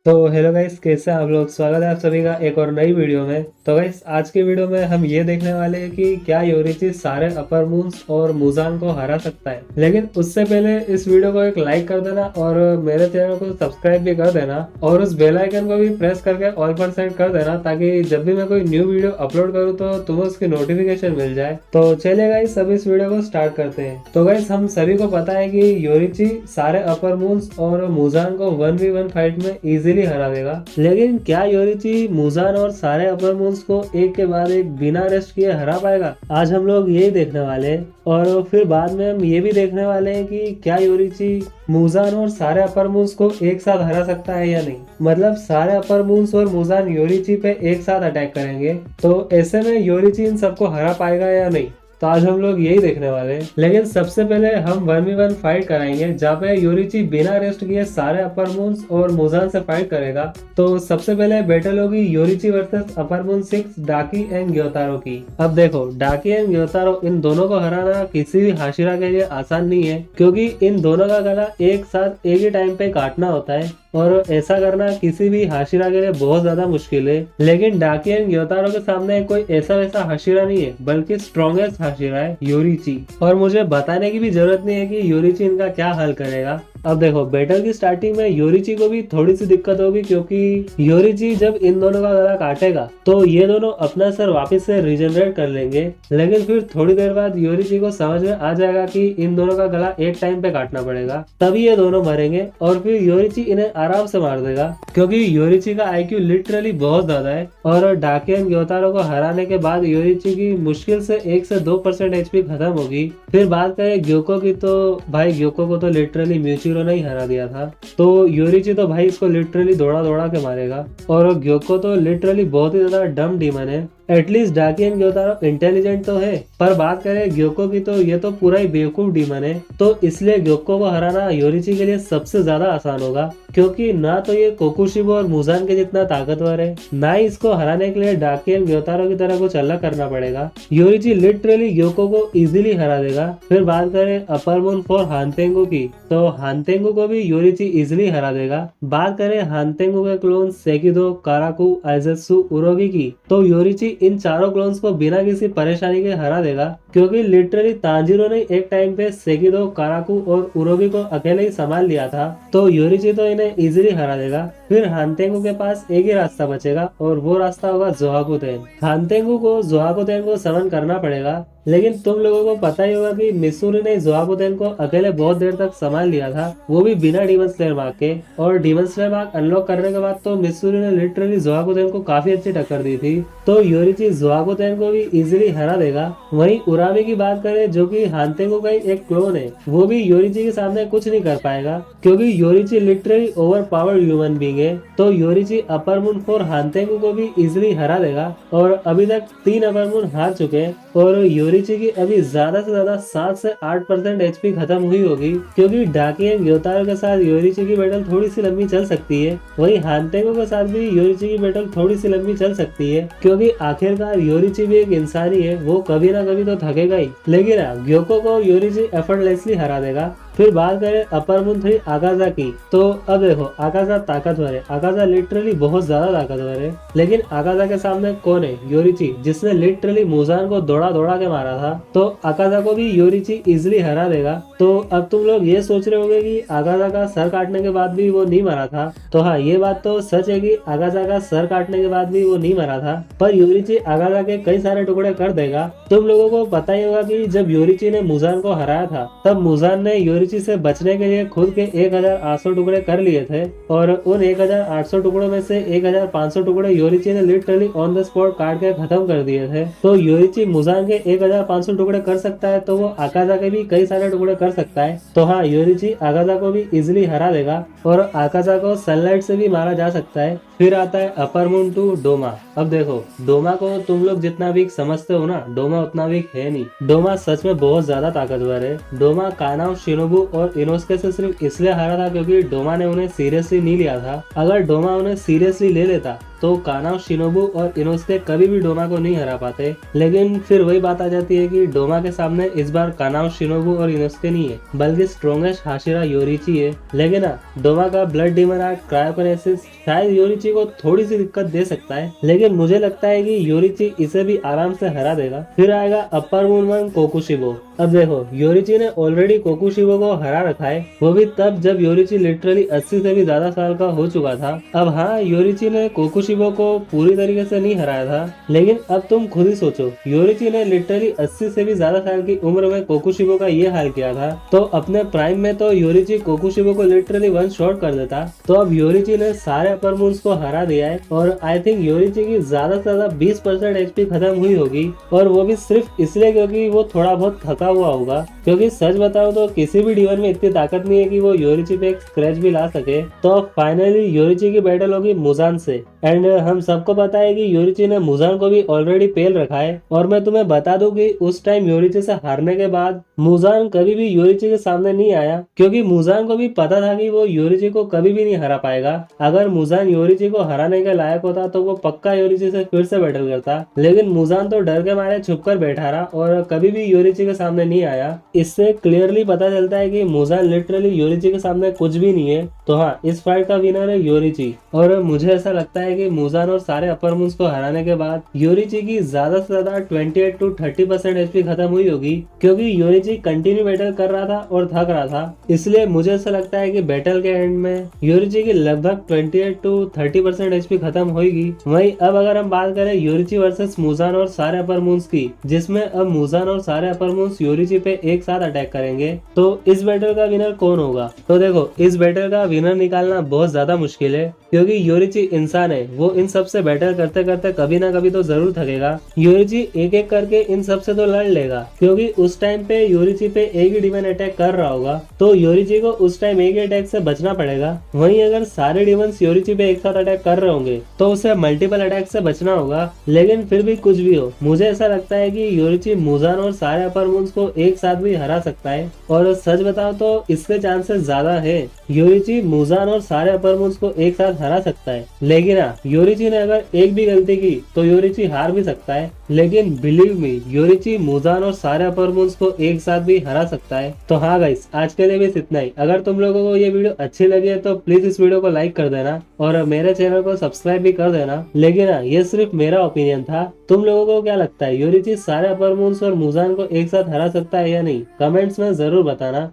तो hello guys, कैसे हैं आप लोग। स्वागत है आप सभी का एक और नई वीडियो में। तो गाइस, आज की वीडियो में हम ये देखने वाले हैं कि क्या योरीची सारे अपर मून्स और मुजान को हरा सकता है। लेकिन उससे पहले इस वीडियो को एक लाइक कर देना और मेरे चैनल को सब्सक्राइब भी कर देना और उस बेल आइकन को भी प्रेस करके ऑल पर सेट कर देना, ताकि जब भी मैं कोई न्यू वीडियो अपलोड करूँ तो तुम्हें उसकी नोटिफिकेशन मिल जाए। तो चलिए गाइस, अब इस वीडियो को स्टार्ट करते हैं। तो गाइस, हम सभी को पता है कि योरीची सारे अपर मून्स और मुजान को 1v1 फाइट में इजीली हरा देगा। लेकिन क्या योरीची मुजान और सारे अपर मून्स को एक के बाद एक बिना रेस्ट किए हरा पाएगा? आज हम लोग यही देखने वाले हैं और फिर बाद में हम ये भी देखने वाले हैं कि क्या योरीची मुजान और सारे अपर मून्स को एक साथ हरा सकता है या नहीं। मतलब सारे अपर मून्स और मुजान योरीची पे एक साथ अटैक करेंगे, तो ऐसे में योरीची इन सबको हरा पाएगा या नहीं। तो आज हम लोग यही देखने वाले हैं। लेकिन सबसे पहले हम 1v1 फाइट कराएंगे, जहाँ पे योरीची बिना रेस्ट किए सारे अपर मून्स और मुजान से फाइट करेगा। तो सबसे पहले बैटल होगी योरीची versus upper moon 6 Dawki and ग्योतारो की। अब देखो, डाकी एंड ग्योतारो, इन दोनों को हराना किसी भी हाशिरा के लिए आसान नहीं है, क्योंकि इन दोनों का गला एक साथ एक ही टाइम पे काटना होता है और ऐसा करना किसी भी हाशिरा के लिए बहुत ज्यादा मुश्किल है। लेकिन डाकी एंड ग्योतारो के सामने कोई ऐसा वैसा हाशिरा नहीं है, बल्कि स्ट्रॉन्गेस्ट हाशिरा है योरीची। और मुझे बताने की भी जरूरत नहीं है कि योरीची इनका क्या हल करेगा। अब देखो, बैटल की स्टार्टिंग में योरीची को भी थोड़ी सी दिक्कत होगी, क्योंकि योरीची जब इन दोनों का गला काटेगा तो ये दोनों अपना सर वापस से रिजनरेट कर लेंगे। लेकिन फिर थोड़ी देर बाद योरीची को समझ में आ जाएगा कि इन दोनों का गला एक टाइम पे काटना पड़ेगा, तभी ये दोनों मरेंगे और फिर योरीची इन्हें आराम से मार देगा, क्योंकि योरीची का आईक्यू लिटरली बहुत ज्यादा है। और डाकी एंड ग्योतारो को हराने के बाद योरीची की मुश्किल से 1 से 2% एचपी खत्म होगी। फिर बात करें ग्योको की, तो भाई ग्योको को तो लिटरली म्यूचिरो ने ही हरा दिया था, तो योरीची तो भाई इसको लिटरली दौड़ा दौड़ा के मारेगा। और ग्योको तो लिटरली बहुत ही ज्यादा डम डीमन है। एटलीस्ट डाकी एंड ग्योतारो इंटेलिजेंट तो है, पर बात करें ग्योको की तो ये तो पूरा ही बेवकूफ डीमन है। तो इसलिए ग्योको को हराना योरीची के लिए सबसे ज्यादा आसान होगा, क्योंकि ना तो ये कोकुशिबो और मुजान के जितना ताकतवर है, ना ही इसको हराने के लिए डाकी एंड ग्योतारो की तरह कुछ अलग करना पड़ेगा। योरीची लिटरली ग्योको को इजीली हरा देगा। फिर बात करें अपर मून फॉर हानतेंगु की, तो हानतेंगु को भी योरीची इजीली हरा देगा। बात करें हानतेंगु के क्लोन सेकिदो, काराकू, आइजेत्सु, उरोगी की, तो योरीची इन चारों क्लोन्स को बिना किसी परेशानी के हरा देगा, क्योंकि लिटरली तांजीरो ने एक टाइम पे सेकिदो, काराकू और उरोगी को अकेले ही संभाल लिया था, तो योरीची तो इन्हें इजीली हरा देगा। फिर हानतेंगु के पास एक ही रास्ता बचेगा और वो रास्ता होगा जोहाकुतेन। हानतेंगु को जोहाकुतेन को समन करना पड़ेगा, लेकिन तुम लोगों को पता ही होगा कि मिसूरी ने जोहाकुतेन को अकेले बहुत देर तक संभाल लिया था, वो भी बिना डीमन स्लेयर मार्क के। और डीमन स्लेयर मार्क अनलॉक करने के बाद तो मिसूरी ने लिटरली जोहाकुतेन को काफी अच्छी टक्कर दी थी, तो योरीची जोहाकुतेन को भी इजीली हरा देगा। वहीं उरामी की बात करें, जो कि हानतेंगु का ही एक क्लोन है, वो भी योरीची के सामने कुछ नहीं कर पाएगा, क्योंकि Yoriichi literally over powered human being है। तो योरीची अपर मून फॉर हानतेंगु को भी इजीली हरा देगा। और अभी तक 3 अपर मून हार चुके हैं और योरीची की अभी ज्यादा से ज्यादा 7 से 8% एचपी खत्म हुई होगी, क्योंकि डाकी एंड ग्योतारो के साथ योरीची की बैटल थोड़ी सी लंबी चल सकती है। वहीं हानतेंगु के साथ भी योरीची की बैटल थोड़ी सी लंबी चल सकती है, क्योंकि आखिरकार योरीची भी एक इंसान ही है, वो कभी ना कभी तो थकेगा ही। लेकिन ग्योको को योरीची एफर्टलेसली हरा देगा। फिर बात करें अपर मून 3 आकाजा की, तो अब देखो, आकाजा ताकतवर है, आकाजा लिटरली बहुत ज्यादा ताकतवर है। लेकिन आकाजा के सामने कौन है? योरीची, जिसने लिटरली मुजान को दौड़ा दौड़ा के मारा था, तो आकाजा को भी योरीची इजिली हरा देगा। तो अब तुम लोग ये सोच रहे होंगे कि आकाजा का सर काटने के बाद भी वो नहीं मरा था, तो हाँ, ये बात तो सच है कि आकाजा का सर काटने के बाद भी वो नहीं मरा था, पर योरीची आकाजा के कई सारे टुकड़े कर देगा। तुम लोगों को पता ही होगा कि जब योरीची ने मुजान को हराया था, तब मुजान ने योरीची से बचने के लिए खुद के 1800 टुकड़े कर लिए थे, और उन 1800 टुकड़ों में से 1500 टुकड़े योरीची ने लिटरली ऑन द स्पॉट काट के खत्म कर दिए थे। तो योरीची मुजान के 1500 टुकड़े कर सकता है, तो वो आकाजा के भी कई सारे टुकड़े कर सकता है। तो हाँ, योरीची आकाजा को भी इजिली हरा देगा और आकाजा को सनलाइट से भी मारा जा सकता है। फिर आता है अपर मून 2 डोमा। अब देखो, डोमा को तुम लोग जितना वीक समझते हो ना, डोमा उतना वीक है नहीं। डोमा सच में बहुत ज्यादा ताकतवर है। डोमा कानाओ, शिनोबु और इनोस्के से सिर्फ इसलिए हारा था क्योंकि डोमा ने उन्हें सीरियसली नहीं लिया था। अगर डोमा उन्हें सीरियसली ले लेता तो काना, शिनोबू और इनोस्के कभी भी डोमा को नहीं हरा पाते। लेकिन फिर वही बात आ जाती है कि डोमा के सामने इस बार काना, शिनोबू और इनोस्के नहीं है, बल्कि स्ट्रॉन्गेस्ट हाशिरा योरिची है। लेकिन डोमा का ब्लड डीमन आर्ट क्रायोकिनेसिस शायद योरिची को थोड़ी सी दिक्कत दे सकता है, लेकिन मुझे लगता है कि योरिची इसे भी आराम से हरा देगा। फिर आएगा अपर मून वन कोकुशिबो। अब देखो, योरिची ने ऑलरेडी कोकुशिबो को हरा रखा है, वो भी तब जब योरिची लिटरली 80 से भी ज्यादा साल का हो चुका था। अब हाँ, योरिची ने कोकुशिबो को पूरी तरीके से नहीं हराया था, लेकिन अब तुम खुद ही सोचो, योरिची ने लिटरली 80 से भी ज्यादा साल की उम्र में कोकुशिबो का ये हाल किया था, तो अपने प्राइम में तो योरिची कोकुशिबो को लिटरली वन शॉट कर देता। तो अब योरिची ने सारे अपर मून्स को हरा दिया है और आई थिंक योरिची की ज्यादा से ज्यादा 20% एचपी खत्म हुई होगी, और वो भी सिर्फ इसलिए क्योंकि वो थोड़ा बहुत थका हुआ होगा। क्योंकि सच बताओ तो किसी भी डीवन में इतनी ताकत नहीं है कि वो योरिची पे एक स्क्रैच भी ला सके। तो फाइनली योरिची की बैटल होगी मुजान से, एंड हम सबको पता है कि योरिची ने मुजान को भी ऑलरेडी पेल रखा है। और मैं तुम्हें बता दूं कि उस टाइम योरिची से हारने के बाद मुजान कभी भी योरिची के सामने नहीं आया, क्योंकि मुजान को भी पता था कि वो योरिची को कभी भी नहीं हरा पाएगा। अगर मुजान योरिची को हराने के लायक होता तो वो पक्का योरिची से फिर से बैटल करता, लेकिन मुजान तो डर के मारे छुप कर बैठा रहा और कभी भी योरिची के सामने नहीं आया। इससे क्लियरली पता चलता है कि मुजान लिटरली योरिची के सामने कुछ भी नहीं है। तो हाँ, इस फाइट का विनर है योरिची, और मुझे ऐसा लगता है कि मुजान और सारे अपर मून्स को हराने के बाद योरिची की ज्यादा से ज्यादा 28 to 30% एचपी खत्म हुई होगी, क्योंकि योरिची कंटिन्यू बैटल कर रहा था और थक रहा था। इसलिए मुझे ऐसा लगता है कि बैटल के एंड में योरिची की लगभग 28 to 30% एचपी खत्म होगी। वहीं अब अगर हम बात करें योरिची वर्सेस मुजान और सारे अपर मून्स की, जिसमें अब मुजान और सारे अपर मून्स योरिची पे एक साथ अटैक करेंगे, तो इस बैटल का विनर कौन होगा? तो देखो, इस बैटल का विनर निकालना बहुत ज्यादा मुश्किल है, क्योंकि योरिची इंसान है, वो इन सब से बैटल करते करते कभी ना कभी तो जरूर थकेगा। योरिची एक एक करके इन सब से तो लड़ लेगा, क्योंकि उस टाइम पे योरिची पे एक ही डिमन अटैक कर रहा होगा, तो योरिची को उस टाइम एक ही अटैक से बचना पड़ेगा। वहीं अगर सारे डिमन्स योरिची पे एक साथ अटैक कर रहे होंगे तो उसे मल्टीपल अटैक से बचना होगा। लेकिन फिर भी कुछ भी हो, मुझे ऐसा लगता है कि योरिची मुजान और सारे अपर मून्स को एक साथ भी हरा सकता है, और सच बताओ तो इसके चांसेस ज्यादा है। योरिची मुजान और सारे अपर मून्स को एक साथ हरा सकता है, लेकिन योरिची ने अगर एक भी गलती की तो योरिची हार भी सकता है। लेकिन बिलीव मी, योरिची मुजान और सारे अपर मून्स को एक साथ भी हरा सकता है। तो हाँ गाइस, आज के लिए बस इतना ही। अगर तुम लोगों को ये वीडियो अच्छी लगी है तो प्लीज इस वीडियो को लाइक कर देना और मेरे चैनल को सब्सक्राइब भी कर देना। लेकिन ये सिर्फ मेरा ओपिनियन था, तुम लोगों को क्या लगता है, योरिची सारे अपर मून्स और मुजान को एक साथ हरा सकता है या नहीं? कमेंट्स में जरूर बताना।